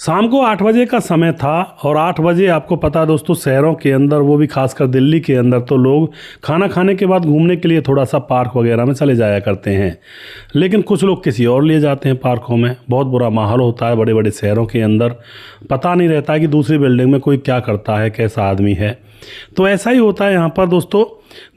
शाम को 8 बजे का समय था और 8 बजे आपको पता है दोस्तों, शहरों के अंदर, वो भी खासकर दिल्ली के अंदर, तो लोग खाना खाने के बाद घूमने के लिए थोड़ा सा पार्क वगैरह में चले जाया करते हैं। लेकिन कुछ लोग किसी और लिए जाते हैं पार्कों में। बहुत बुरा माहौल होता है बड़े बड़े शहरों के अंदर, पता नहीं रहता है कि दूसरी बिल्डिंग में कोई क्या करता है, कैसा आदमी है। तो ऐसा ही होता है यहाँ पर दोस्तों।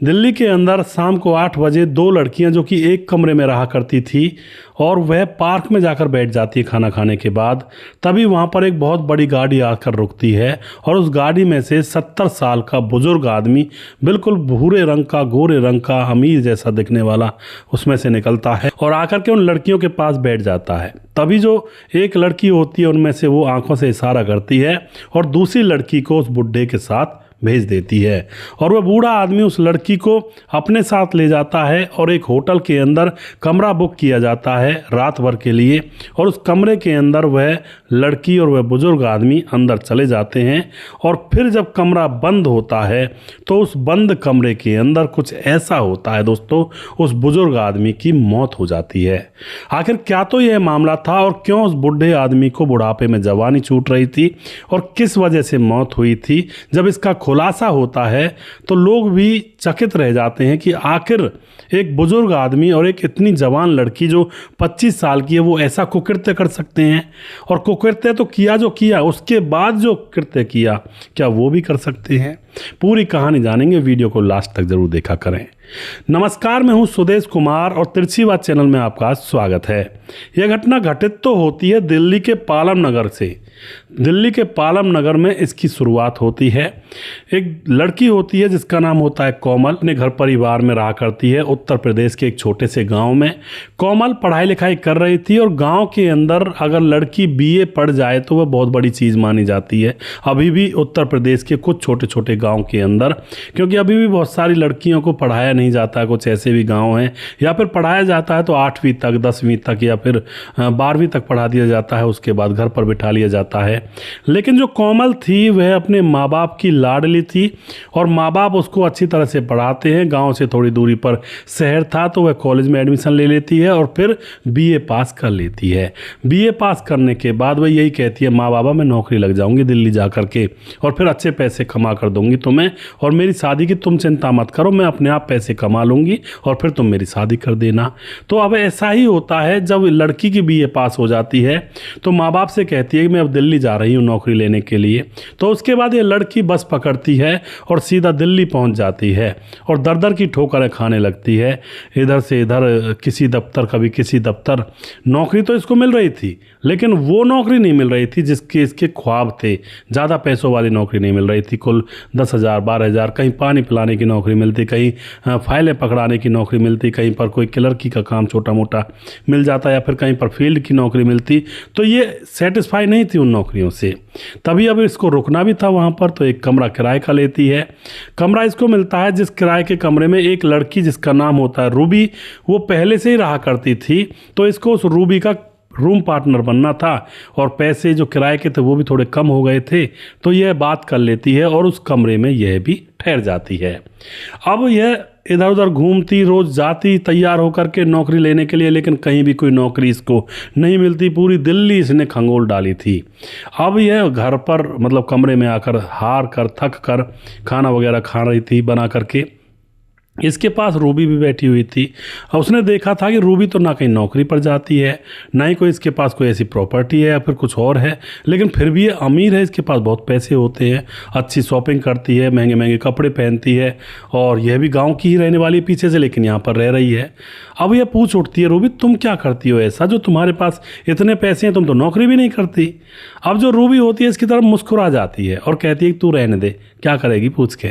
दिल्ली के अंदर शाम को 8 बजे 2 लड़कियां जो कि एक कमरे में रहा करती थी और वह पार्क में जाकर बैठ जाती है खाना खाने के बाद। तभी वहां पर एक बहुत बड़ी गाड़ी आकर रुकती है और उस गाड़ी में से 70 साल का बुजुर्ग आदमी, बिल्कुल भूरे रंग का, गोरे रंग का, अमीर जैसा दिखने वाला, उसमें से निकलता है और आकर के उन लड़कियों के पास बैठ जाता है। तभी जो एक लड़की होती है उनमें से वो आंखों से इशारा करती है और दूसरी लड़की को उस बुड्ढे के साथ भेज देती है और वह बूढ़ा आदमी उस लड़की को अपने साथ ले जाता है और एक होटल के अंदर कमरा बुक किया जाता है रात भर के लिए। और उस कमरे के अंदर वह लड़की और वह बुजुर्ग आदमी अंदर चले जाते हैं और फिर जब कमरा बंद होता है तो उस बंद कमरे के अंदर कुछ ऐसा होता है दोस्तों, उस बुजुर्ग आदमी की मौत हो जाती है। आखिर क्या तो यह मामला था और क्यों उस बूढ़े आदमी को बुढ़ापे में जवानी छूट रही थी और किस वजह से मौत हुई थी, जब इसका खुलासा होता है तो लोग भी चकित रह जाते हैं कि आखिर एक बुजुर्ग आदमी और एक इतनी जवान लड़की जो 25 साल की है वो ऐसा कुकृत्य कर सकते हैं। और कुकृत्य तो किया जो किया, उसके बाद जो कृत्य किया, क्या वो भी कर सकते हैं? पूरी कहानी जानेंगे, वीडियो को लास्ट तक जरूर देखा करें। नमस्कार, मैं हूं सुदेश कुमार और तिरछीवाद चैनल में आपका स्वागत है। यह घटना घटित तो होती है दिल्ली के पालम नगर से। दिल्ली के पालम नगर में इसकी शुरुआत होती है। एक लड़की होती है जिसका नाम होता है कोमल, अपने घर परिवार में रहा करती है उत्तर प्रदेश के एक छोटे से गांव में। कोमल पढ़ाई लिखाई कर रही थी और गांव के अंदर अगर लड़की बीए पढ़ जाए तो वह बहुत बड़ी चीज़ मानी जाती है अभी भी उत्तर प्रदेश के कुछ छोटे छोटे गाँव के अंदर, क्योंकि अभी भी बहुत सारी लड़कियों को पढ़ाया नहीं जाता है। कुछ ऐसे भी गाँव हैं या फिर पढ़ाया जाता है तो 8वीं तक, 10वीं तक या फिर 12वीं तक पढ़ा दिया जाता है, उसके बाद घर पर बिठा लिया जाता है। लेकिन जो कोमल थी वह अपने माँ बाप की लाडली थी और माँ बाप उसको अच्छी तरह से पढ़ाते हैं। गांव से थोड़ी दूरी पर शहर था तो वह कॉलेज में एडमिशन ले लेती है और फिर बीए पास कर लेती है। बीए पास करने के बाद वह यही कहती है, माँ बाबा मैं नौकरी लग जाऊंगी दिल्ली जा कर के और फिर अच्छे पैसे कमा कर दूंगी तुम्हें, और मेरी शादी की तुम चिंता मत करो, मैं अपने आप पैसे कमा लूंगी और फिर तुम मेरी शादी कर देना। तो अब ऐसा ही होता है, जब लड़की की बीए पास हो जाती है तो माँ बाप से कहती है कि मैं अब दिल्ली जा रही हूँ नौकरी लेने के लिए। तो उसके बाद ये लड़की बस पकड़ती है और सीधा दिल्ली पहुँच जाती है और दर दर की ठोकरें खाने लगती है। इधर से इधर, किसी दफ्तर, कभी किसी दफ्तर। नौकरी तो इसको मिल रही थी लेकिन वो नौकरी नहीं मिल रही थी जिसके इसके ख्वाब थे। ज़्यादा पैसों वाली नौकरी नहीं मिल रही थी। कुल 10,000, 12,000, कहीं पानी पिलाने की नौकरी मिलती, कहीं फाइलें पकड़ाने की नौकरी मिलती, कहीं पर कोई क्लर्की का काम छोटा मोटा मिल जाता या फिर कहीं पर फील्ड की नौकरी मिलती। तो ये सेटिस्फाई नहीं थी उन नौकरियों से। तभी अब इसको रुकना भी था वहाँ पर, तो एक कमरा किराए का लेती है। कमरा इसको मिलता है जिस किराए के कमरे में एक लड़की जिसका नाम होता है रूबी, वो पहले से ही रहा करती थी। तो इसको उस रूबी का रूम पार्टनर बनना था और पैसे जो किराए के थे वो भी थोड़े कम हो गए थे, तो यह बात कर लेती है और उस कमरे में यह भी ठहर जाती है। अब यह इधर उधर घूमती, रोज जाती तैयार होकर के नौकरी लेने के लिए, लेकिन कहीं भी कोई नौकरी इसको नहीं मिलती। पूरी दिल्ली इसने खंगोल डाली थी। अब यह घर पर, मतलब कमरे में आकर हार कर, थक कर खाना वगैरह खा रही थी बना करके। इसके पास रूबी भी बैठी हुई थी और उसने देखा था कि रूबी तो ना कहीं नौकरी पर जाती है, ना ही कोई इसके पास कोई ऐसी प्रॉपर्टी है या फिर कुछ और है, लेकिन फिर भी ये अमीर है, इसके पास बहुत पैसे होते हैं, अच्छी शॉपिंग करती है, महंगे महंगे कपड़े पहनती है और यह भी गांव की ही रहने वाली पीछे से, लेकिन यहाँ पर रह रही है। अब यह पूछ उठती है, रूबी तुम क्या करती हो ऐसा, जो तुम्हारे पास इतने पैसे हैं, तुम तो नौकरी भी नहीं करती। अब जो रूबी होती है इसकी तरफ मुस्कुरा जाती है और कहती है तू रहने दे, क्या करेगी पूछ के।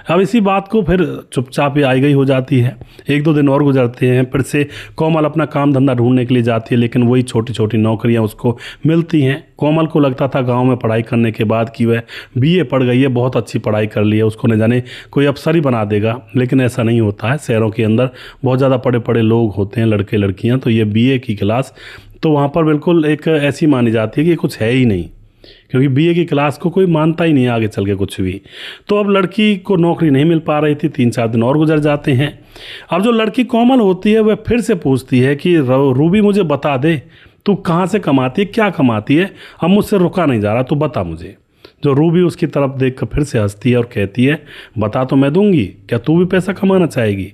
अब इसी बात को फिर चुपचाप आई गई हो जाती है। 1-2 दिन और गुजरते हैं, फिर से कोमल अपना काम धंधा ढूंढने के लिए जाती है, लेकिन वही छोटी छोटी नौकरियां उसको मिलती हैं। कोमल को लगता था गांव में पढ़ाई करने के बाद कि वह बीए पढ़ गई है, बहुत अच्छी पढ़ाई कर ली है, उसको न जाने कोई अफसर ही बना देगा, लेकिन ऐसा नहीं होता है। शहरों के अंदर बहुत ज़्यादा पढ़े पढ़े लोग होते हैं, लड़के लड़कियाँ, तो ये बीए की क्लास तो वहाँ पर बिल्कुल एक ऐसी मानी जाती है कि कुछ है ही नहीं, क्योंकि बीए की क्लास को कोई मानता ही नहीं आगे चल के कुछ भी। तो अब लड़की को नौकरी नहीं मिल पा रही थी, 3-4 दिन और गुजर जाते हैं। अब जो लड़की कोमल होती है वह फिर से पूछती है कि रूबी मुझे बता दे तू कहाँ से कमाती है, क्या कमाती है, अब मुझसे रुका नहीं जा रहा, तू बता मुझे। जो रूबी उसकी तरफ देख कर फिर से हंसती है और कहती है, बता तो मैं दूंगी, क्या तू भी पैसा कमाना चाहेगी?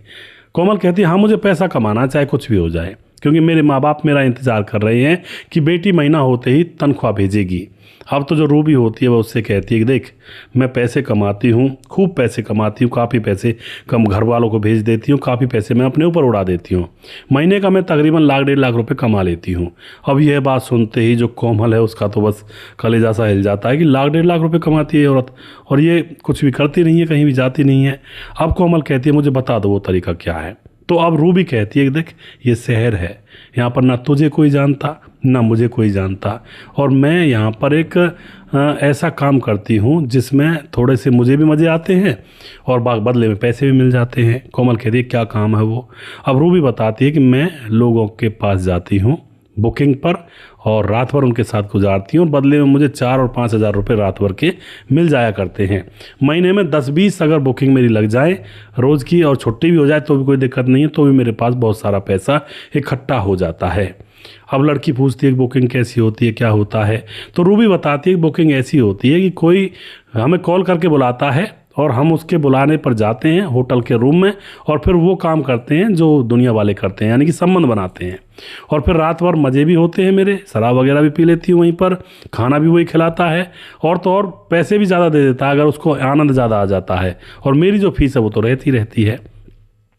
कोमल कहती है, हाँ मुझे पैसा कमाना, चाहे कुछ भी हो जाए, क्योंकि मेरे माँ बाप मेरा इंतज़ार कर रहे हैं कि बेटी महीना होते ही तनख्वाह भेजेगी। अब तो जो रूबी होती है वह उससे कहती है कि देख, मैं पैसे कमाती हूँ, खूब पैसे कमाती हूँ, काफ़ी पैसे कम घर वालों को भेज देती हूँ, काफ़ी पैसे मैं अपने ऊपर उड़ा देती हूँ, महीने का मैं तकरीबन 1.5 लाख रुपए कमा लेती हूँ। अब यह बात सुनते ही जो कोमल है उसका तो बस कलेजा सा हिल जाता है कि 1.5 लाख रुपए कमाती है औरत, और ये कुछ भी करती नहीं है, कहीं भी जाती नहीं है। अब कोमल कहती है, मुझे बता दो वो तरीका क्या है। तो अब रूबी कहती है कि देख, ये शहर है, यहाँ पर ना तुझे कोई जानता ना मुझे कोई जानता, और मैं यहाँ पर एक ऐसा काम करती हूँ जिसमें थोड़े से मुझे भी मज़े आते हैं और बदले में पैसे भी मिल जाते हैं। कोमल कहती है, क्या काम है वो? अब रूबी बताती है कि मैं लोगों के पास जाती हूँ बुकिंग पर और रात भर उनके साथ गुजारती हूँ, और बदले में मुझे 4 और 5 हज़ार रुपये रात भर के मिल जाया करते हैं। महीने में 10-20 अगर बुकिंग मेरी लग जाए रोज़ की, और छुट्टी भी हो जाए तो भी कोई दिक्कत नहीं है, तो भी मेरे पास बहुत सारा पैसा इकट्ठा हो जाता है। अब लड़की पूछती है कि बुकिंग कैसी होती है, क्या होता है? तो रूबी बताती है कि बुकिंग ऐसी होती है कि कोई हमें कॉल करके बुलाता है और हम उसके बुलाने पर जाते हैं होटल के रूम में, और फिर वो काम करते हैं जो दुनिया वाले करते हैं, यानी कि संबंध बनाते हैं, और फिर रात भर मज़े भी होते हैं मेरे, शराब वगैरह भी पी लेती हूँ वहीं पर, खाना भी वही खिलाता है, और तो और पैसे भी ज़्यादा दे देता है अगर उसको आनंद ज़्यादा आ जाता है, और मेरी जो फीस है वो तो रहती है।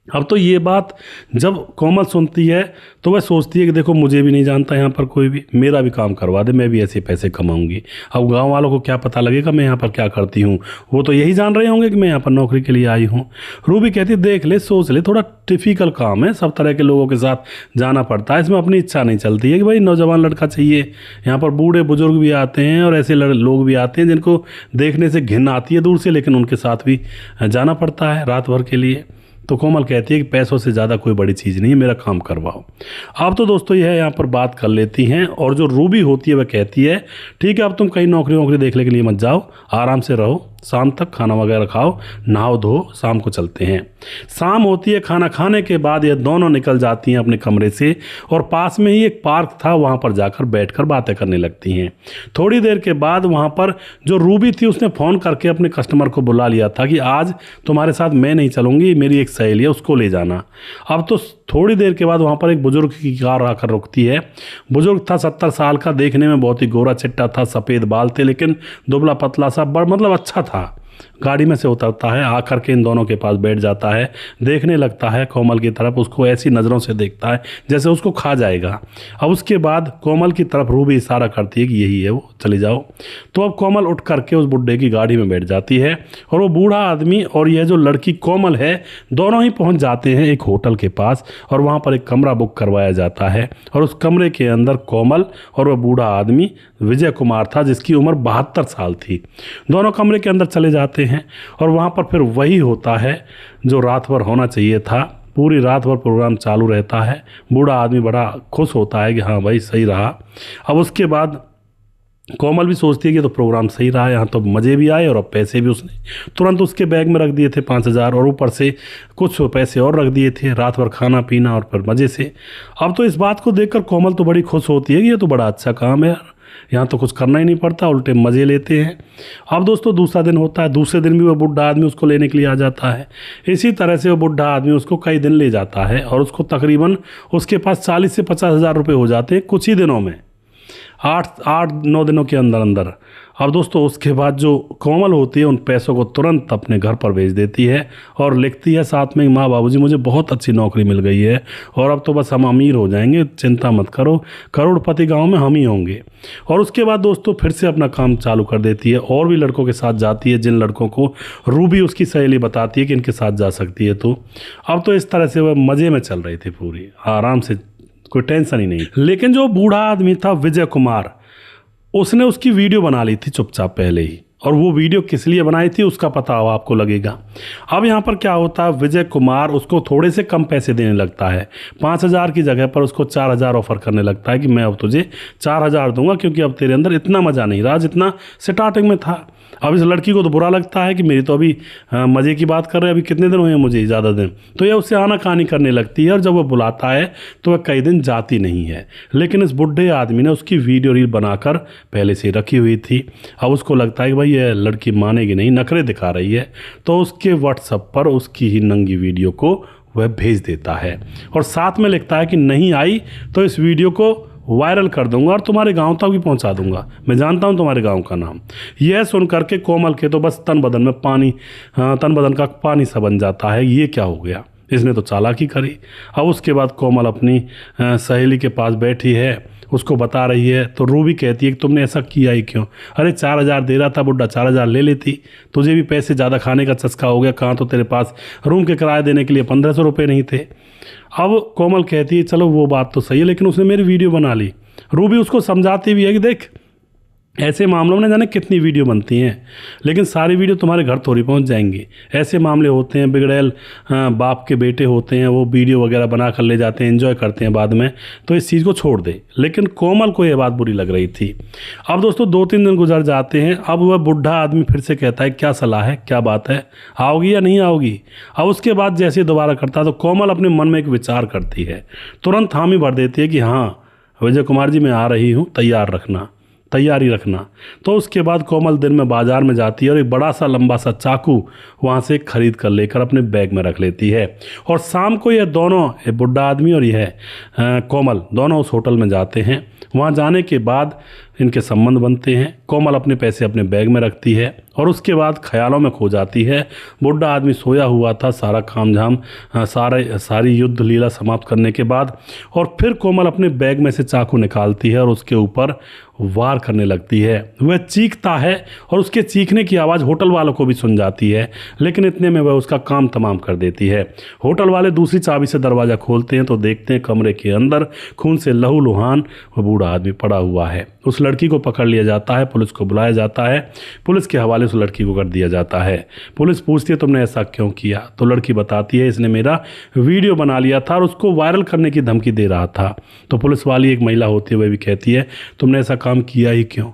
अब तो ये बात जब कोमल सुनती है तो वह सोचती है कि देखो, मुझे भी नहीं जानता यहाँ पर कोई भी, मेरा भी काम करवा दे, मैं भी ऐसे पैसे कमाऊंगी। अब गांव वालों को क्या पता लगेगा मैं यहाँ पर क्या करती हूँ, वो तो यही जान रहे होंगे कि मैं यहाँ पर नौकरी के लिए आई हूँ। रूबी कहती है, देख ले, सोच ले, थोड़ा टिपिकल काम है, सब तरह के लोगों के साथ जाना पड़ता है, इसमें अपनी इच्छा नहीं चलती है कि भाई नौजवान लड़का चाहिए। यहाँ पर बूढ़े बुजुर्ग भी आते हैं और ऐसे लोग भी आते हैं जिनको देखने से घिन आती है दूर से, लेकिन उनके साथ भी जाना पड़ता है रात भर के लिए। तो कोमल कहती है कि पैसों से ज़्यादा कोई बड़ी चीज़ नहीं है, मेरा काम करवाओ। अब तो दोस्तों यह यहाँ पर बात कर लेती हैं, और जो रूबी होती है वह कहती है, ठीक है, अब तुम कहीं नौकरी देखने के लिए मत जाओ, आराम से रहो, शाम तक खाना वगैरह खाओ, नहाओ धो, शाम को चलते हैं। शाम होती है, खाना खाने के बाद ये दोनों निकल जाती हैं अपने कमरे से, और पास में ही एक पार्क था, वहाँ पर जाकर बैठकर बातें करने लगती हैं। थोड़ी देर के बाद वहाँ पर जो रूबी थी उसने फ़ोन करके अपने कस्टमर को बुला लिया था कि आज तुम्हारे साथ मैं नहीं चलूँगी, मेरी एक सहेली है, उसको ले जाना। अब तो थोड़ी देर के बाद वहाँ पर एक बुजुर्ग की कार आकर रुकती है। बुजुर्ग था 70 साल का, देखने में बहुत ही गोरा चिट्टा था, सफ़ेद बाल थे, लेकिन दुबला पतला सा, मतलब अच्छा था। गाड़ी में से उतरता है, आकर के इन दोनों के पास बैठ जाता है, देखने लगता है कोमल की तरफ, उसको ऐसी नज़रों से देखता है जैसे उसको खा जाएगा। अब उसके बाद कोमल की तरफ रूबी इशारा करती है कि यही है वो, चले जाओ। तो अब कोमल उठ करके उस बुड्ढे की गाड़ी में बैठ जाती है, और वो बूढ़ा आदमी और यह जो लड़की कोमल है दोनों ही पहुंच जाते हैं एक होटल के पास, और वहाँ पर एक कमरा बुक करवाया जाता है, और उस कमरे के अंदर कोमल और वह बूढ़ा आदमी विजय कुमार था जिसकी उम्र 72 साल थी। दोनों कमरे के अंदर चले जाते हैं, और वहाँ पर फिर वही होता है जो रात भर होना चाहिए था। पूरी रात भर प्रोग्राम चालू रहता है, बूढ़ा आदमी बड़ा खुश होता है कि हाँ भाई सही रहा। अब उसके बाद कोमल भी सोचती है कि तो प्रोग्राम सही रहा, यहाँ तो मज़े भी आए और अब पैसे भी उसने तुरंत उसके बैग में रख दिए थे 5 हज़ार, और ऊपर से कुछ पैसे और रख दिए थे, रात भर खाना पीना और फिर मज़े से। अब तो इस बात को देखकर कोमल तो बड़ी खुश होती है कि ये तो बड़ा अच्छा काम है यार, यहाँ तो कुछ करना ही नहीं पड़ता, उल्टे मज़े लेते हैं। अब दोस्तों दूसरा दिन होता है, दूसरे दिन भी वो बुढ़ा आदमी उसको लेने के लिए आ जाता है। इसी तरह से वो बुढ़ा आदमी उसको कई दिन ले जाता है, और उसको तकरीबन उसके पास 40 से 50 हज़ार रुपये हो जाते हैं कुछ ही दिनों में, 8-9 दिनों के अंदर। अब दोस्तों उसके बाद जो कोमल होती है उन पैसों को तुरंत अपने घर पर भेज देती है, और लिखती है साथ में, माँ बाबूजी मुझे बहुत अच्छी नौकरी मिल गई है, और अब तो बस हम अमीर हो जाएंगे, चिंता मत करो, करोड़पति गांव में हम ही होंगे। और उसके बाद दोस्तों फिर से अपना काम चालू कर देती है, और भी लड़कों के साथ जाती है, जिन लड़कों को रूबी उसकी सहेली बताती है कि इनके साथ जा सकती है। तो अब तो इस तरह से वह मज़े में चल रही थी, पूरी आराम से, कोई टेंशन ही नहीं। लेकिन जो बूढ़ा आदमी था विजय कुमार, उसने उसकी वीडियो बना ली थी चुपचाप पहले ही, और वो वीडियो किस लिए बनाई थी उसका पता हो आपको लगेगा। अब यहाँ पर क्या होता है, विजय कुमार उसको थोड़े से कम पैसे देने लगता है, 5 हज़ार की जगह पर उसको 4 हज़ार ऑफर करने लगता है कि मैं अब तुझे 4 हज़ार दूंगा, क्योंकि अब तेरे अंदर इतना मज़ा नहीं रहा जितना स्टार्टिंग में था। अब इस लड़की को तो बुरा लगता है कि मेरी तो अभी मज़े की बात कर रहे हैं, अभी कितने दिन हुए हैं मुझे, ज़्यादा दिन, तो यह उससे आनाकानी करने लगती है और जब वो बुलाता है तो वह कई दिन जाती नहीं है। लेकिन इस बुढ़े आदमी ने उसकी वीडियो रील बनाकर पहले से रखी हुई थी। अब उसको लगता है कि भाई यह लड़की मानेगी नहीं, नखरे दिखा रही है, तो उसके व्हाट्सएप पर उसकी ही नंगी वीडियो को वह भेज देता है और साथ में लिखता है कि नहीं आई तो इस वीडियो को वायरल कर दूंगा और तुम्हारे गांव तक भी पहुंचा दूंगा, मैं जानता हूं तुम्हारे गांव का नाम। यह सुन करके कोमल के तो बस तन बदन का पानी सा बन जाता है, ये क्या हो गया, इसने तो चालाकी करी। अब उसके बाद कोमल अपनी सहेली के पास बैठी है, उसको बता रही है, तो रूबी कहती है कि तुमने ऐसा किया ही क्यों, अरे 4,000 दे रहा था बुड्ढा, 4,000 ले लेती, तुझे भी पैसे ज़्यादा खाने का चस्का हो गया, कहाँ तो तेरे पास रूम के किराए देने के लिए 1,500 रुपये नहीं थे। अब कोमल कहती है चलो वो बात तो सही है, लेकिन उसने मेरी वीडियो बना ली। रूबी उसको समझाती भी है कि देख ऐसे मामलों में जाने कितनी वीडियो बनती हैं, लेकिन सारी वीडियो तुम्हारे घर थोड़ी पहुंच जाएंगी। ऐसे मामले होते हैं, बिगड़ैल बाप के बेटे होते हैं, वो वीडियो वगैरह बना कर ले जाते हैं, एंजॉय करते हैं बाद में, तो इस चीज़ को छोड़ दे। लेकिन कोमल को यह बात बुरी लग रही थी। अब दोस्तों 2-3 दिन गुजर जाते हैं। अब वह बुढ़ा आदमी फिर से कहता है क्या सलाह है, क्या बात है, आओगी या नहीं आओगी। अब उसके बाद जैसे दोबारा करता है तो कोमल अपने मन में एक विचार करती है, तुरंत हामी भर देती है कि हाँ विजय कुमार जी मैं आ रही हूँ, तैयारी रखना। तो उसके बाद कोमल दिन में बाजार में जाती है और एक बड़ा सा लंबा सा चाकू वहाँ से खरीद कर लेकर अपने बैग में रख लेती है। और शाम को ये दोनों, ये बुढ़ा आदमी और यह कोमल, दोनों उस होटल में जाते हैं। वहाँ जाने के बाद इनके संबंध बनते हैं। कोमल अपने पैसे अपने बैग में रखती है और उसके बाद ख्यालों में खो जाती है। बुढ़ा आदमी सोया हुआ था, सारा खामझाम सारी युद्ध लीला समाप्त करने के बाद, और फिर कोमल अपने बैग में से चाकू निकालती है और उसके ऊपर वार करने लगती है। वह चीखता है और उसके चीखने की आवाज़ होटल वालों को भी सुन जाती है, लेकिन इतने में वह उसका काम तमाम कर देती है। होटल वाले दूसरी चाबी से दरवाज़ा खोलते हैं तो देखते हैं कमरे के अंदर खून से लहूलुहान वह बूढ़ा आदमी पड़ा हुआ है। उस लड़की को पकड़ लिया जाता है, पुलिस को बुलाया जाता है, पुलिस के हवाले उस लड़की को कर दिया जाता है। पुलिस पूछती है तुमने ऐसा क्यों किया, तो लड़की बताती है इसने मेरा वीडियो बना लिया था और उसको वायरल करने की धमकी दे रहा था। तो पुलिस वाली एक महिला होती है, वह भी कहती है तुमने ऐसा काम किया ही क्यों,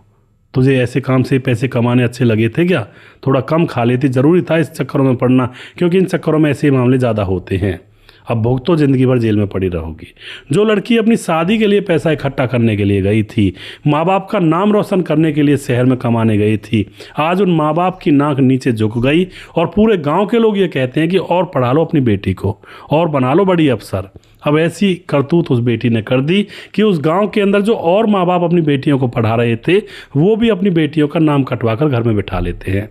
तुझे ऐसे काम से पैसे कमाने अच्छे लगे थे क्या, थोड़ा कम खा लेती, ज़रूरी था इस चक्करों में पड़ना, क्योंकि इन चक्करों में ऐसे मामले ज़्यादा होते हैं। अब भुगतो जिंदगी भर जेल में पड़ी रहोगी। जो लड़की अपनी शादी के लिए पैसा इकट्ठा करने के लिए गई थी, माँ बाप का नाम रोशन करने के लिए शहर में कमाने गई थी, आज उन माँ बाप की नाक नीचे झुक गई और पूरे गांव के लोग ये कहते हैं कि और पढ़ा लो अपनी बेटी को और बना लो बड़ी अफसर। अब ऐसी करतूत उस बेटी ने कर दी कि उस गांव के अंदर जो और माँ बाप अपनी बेटियों को पढ़ा रहे थे, वो भी अपनी बेटियों का नाम कटवा कर घर में बिठा लेते हैं।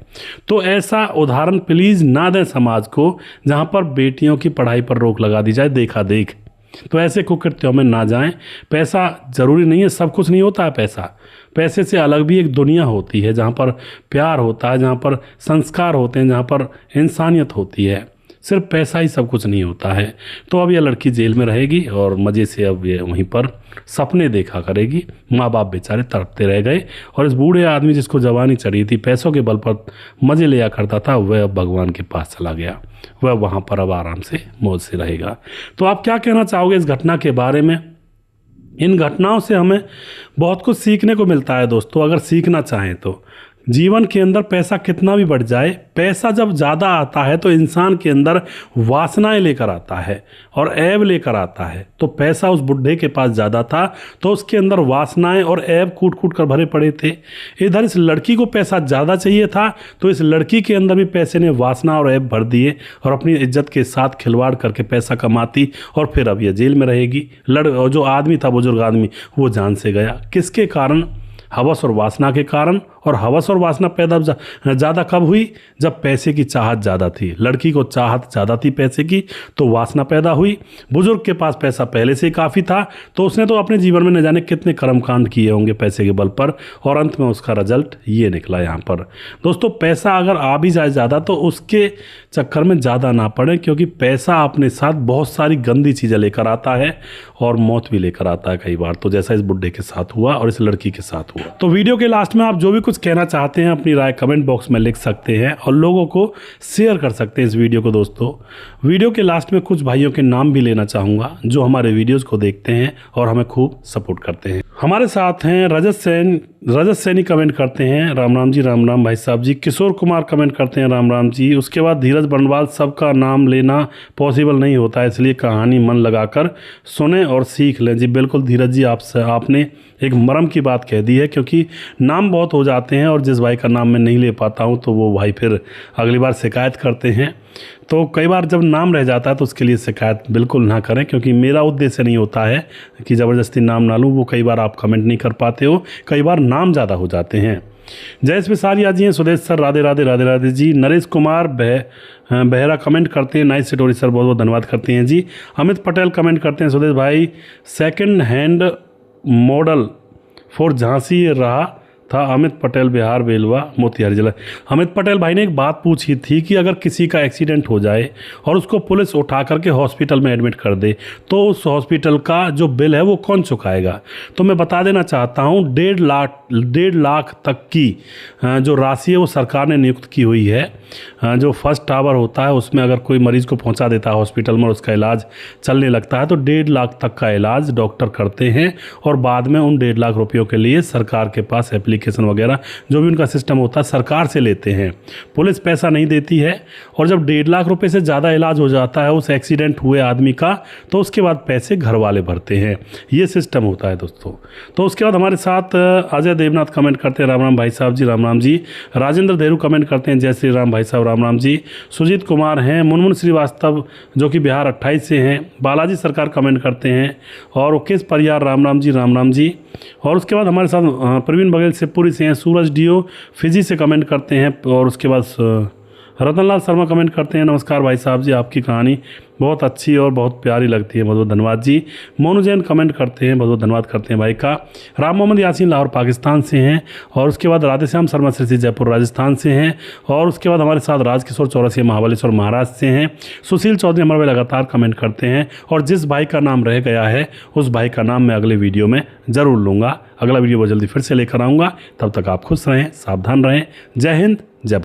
तो ऐसा उदाहरण प्लीज़ ना दें समाज को, जहाँ पर बेटियों की पढ़ाई पर रोक लगा दी जाए देखा देख। तो ऐसे कुकृत्यों में ना जाएं। पैसा ज़रूरी नहीं है, सब कुछ नहीं होता है पैसा। पैसे से अलग भी एक दुनिया होती है जहाँ पर प्यार होता है, जहाँ पर संस्कार होते हैं, जहाँ पर इंसानियत होती है। सिर्फ पैसा ही सब कुछ नहीं होता है। तो अब यह लड़की जेल में रहेगी और मज़े से अब ये वहीं पर सपने देखा करेगी। माँ बाप बेचारे तड़पते रह गए और इस बूढ़े आदमी जिसको जवानी चढ़ी थी, पैसों के बल पर मज़े लिया करता था, वह अब भगवान के पास चला गया। वह वहाँ पर अब आराम से मौज से रहेगा। तो आप क्या कहना चाहोगे इस घटना के बारे में? इन घटनाओं से हमें बहुत कुछ सीखने को मिलता है दोस्तों, अगर सीखना चाहें तो। जीवन के अंदर पैसा कितना भी बढ़ जाए, पैसा जब ज़्यादा आता है तो इंसान के अंदर वासनाएं लेकर आता है और ऐब लेकर आता है। तो पैसा उस बुढ़े के पास ज़्यादा था तो उसके अंदर वासनाएं और ऐब कूट कूट कर भरे पड़े थे। इधर इस लड़की को पैसा ज़्यादा चाहिए था तो इस लड़की के अंदर भी पैसे ने वासना और ऐब भर दिए और अपनी इज्जत के साथ खिलवाड़ करके पैसा कमाती और फिर अब यह जेल में रहेगी। जो आदमी था, बुजुर्ग आदमी, वो जान से गया। किसके कारण? हवस और वासना के कारण। और हवस और वासना पैदा ज़्यादा कब हुई? जब पैसे की चाहत ज़्यादा थी। लड़की को चाहत ज़्यादा थी पैसे की, तो वासना पैदा हुई। बुजुर्ग के पास पैसा पहले से ही काफ़ी था तो उसने तो अपने जीवन में न जाने कितने कर्मकांड किए होंगे पैसे के बल पर, और अंत में उसका रिजल्ट ये निकला यहाँ पर। दोस्तों पैसा अगर आ भी जाए ज़्यादा तो उसके चक्कर में ज़्यादा ना पड़े, क्योंकि पैसा अपने साथ बहुत सारी गंदी चीज़ें लेकर आता है और मौत भी लेकर आता है कई बार। तो जैसा इस बुढ़े के साथ हुआ और इस लड़की के साथ हुआ। तो वीडियो के लास्ट में आप जो भी कुछ कुछ कहना चाहते हैं अपनी राय कमेंट बॉक्स में लिख सकते हैं और लोगों को शेयर कर सकते हैं इस वीडियो को। दोस्तों वीडियो के लास्ट में कुछ भाइयों के नाम भी लेना चाहूँगा जो हमारे वीडियोज़ को देखते हैं और हमें खूब सपोर्ट करते हैं। हमारे साथ हैं रजत सैनी कमेंट करते हैं राम राम जी, राम राम भाई साहब जी। किशोर कुमार कमेंट करते हैं राम राम जी। उसके बाद धीरज बंडवाल, सबका नाम लेना पॉसिबल नहीं होता है, इसलिए कहानी मन लगाकर सुने और सीख लें। जी बिल्कुल धीरज जी, आपने एक मरम की बात कह दी है, क्योंकि नाम बहुत हो जाते हैं और जिस भाई का नाम मैं नहीं ले पाता हूं तो वो भाई फिर अगली बार शिकायत करते हैं। तो कई बार जब नाम रह जाता है तो उसके लिए शिकायत बिल्कुल ना करें, क्योंकि मेरा उद्देश्य नहीं होता है कि ज़बरदस्ती नाम ना लूँ। वो कई बार आप कमेंट नहीं कर पाते हो, कई बार नाम ज़्यादा हो जाते हैं। जयेश विसारिया जी हैं, सुदेश सर राधे राधे राधे राधे जी। नरेश कुमार बेहरा कमेंट करते हैं नाइस स्टोरी सर, बहुत बहुत धन्यवाद करते हैं जी। अमित पटेल कमेंट करते हैं सुदेश भाई, second hand model for Jhansi रहा था। अमित पटेल, बिहार, बेलवा, मोतिहारी जिला। अमित पटेल भाई ने एक बात पूछी थी कि अगर किसी का एक्सीडेंट हो जाए और उसको पुलिस उठा करके हॉस्पिटल में एडमिट कर दे तो उस हॉस्पिटल का जो बिल है वो कौन चुकाएगा। तो मैं बता देना चाहता हूँ 1.5 लाख तक की जो राशि है वो सरकार ने नियुक्त की हुई है। जो फर्स्ट टावर होता है उसमें अगर कोई मरीज़ को पहुँचा देता है हॉस्पिटल में और उसका इलाज चलने लगता है तो 1.5 लाख तक का इलाज डॉक्टर करते हैं और बाद में उन 1.5 लाख रुपयों के लिए सरकार के पास एप्लीकेशन वगैरह जो भी उनका सिस्टम होता है सरकार से लेते हैं। पुलिस पैसा नहीं देती है और जब 1.5 लाख रुपए से ज़्यादा इलाज हो जाता है उस एक्सीडेंट हुए आदमी का तो उसके बाद पैसे घर वाले भरते हैं। ये सिस्टम होता है दोस्तों। तो उसके बाद हमारे साथ अजय देवनाथ कमेंट करते हैं राम राम भाई साहब जी, राम राम जी। राजेंद्र देरू कमेंट करते हैं जय श्री राम भाई साहब, राम राम जी। सुजीत कुमार हैं, मुनमुन श्रीवास्तव जो कि बिहार 28 से हैं। बालाजी सरकार कमेंट करते हैं और ओकेश परियार, राम राम जी, राम राम जी। और उसके बाद हमारे साथ प्रवीण बघेल शिवपुरी से हैं। सूरज डीओ फिजी से कमेंट करते हैं और उसके बाद रतनलाल शर्मा कमेंट करते हैं नमस्कार भाई साहब जी, आपकी कहानी बहुत अच्छी और बहुत प्यारी लगती है, बहुत बहुत धन्यवाद जी। मोनू जैन कमेंट करते हैं, बहुत बहुत धन्यवाद करते हैं भाई का। राम मोहम्मद यासीन लाहौर पाकिस्तान से हैं और उसके बाद राधेश्याम शर्मा श्री जयपुर राजस्थान से हैं और उसके बाद हमारे साथ राजकिशोर चौरसिया महाबलेश्वर महाराष्ट्र से हैं। सुशील चौधरी हमारे भाई लगातार कमेंट करते हैं और जिस भाई का नाम रह गया है उस भाई का नाम मैं अगले वीडियो में ज़रूर लूँगा। अगला वीडियो बहुत जल्दी फिर से लेकर आऊँगा, तब तक आप खुश रहें, सावधान रहें। जय हिंद,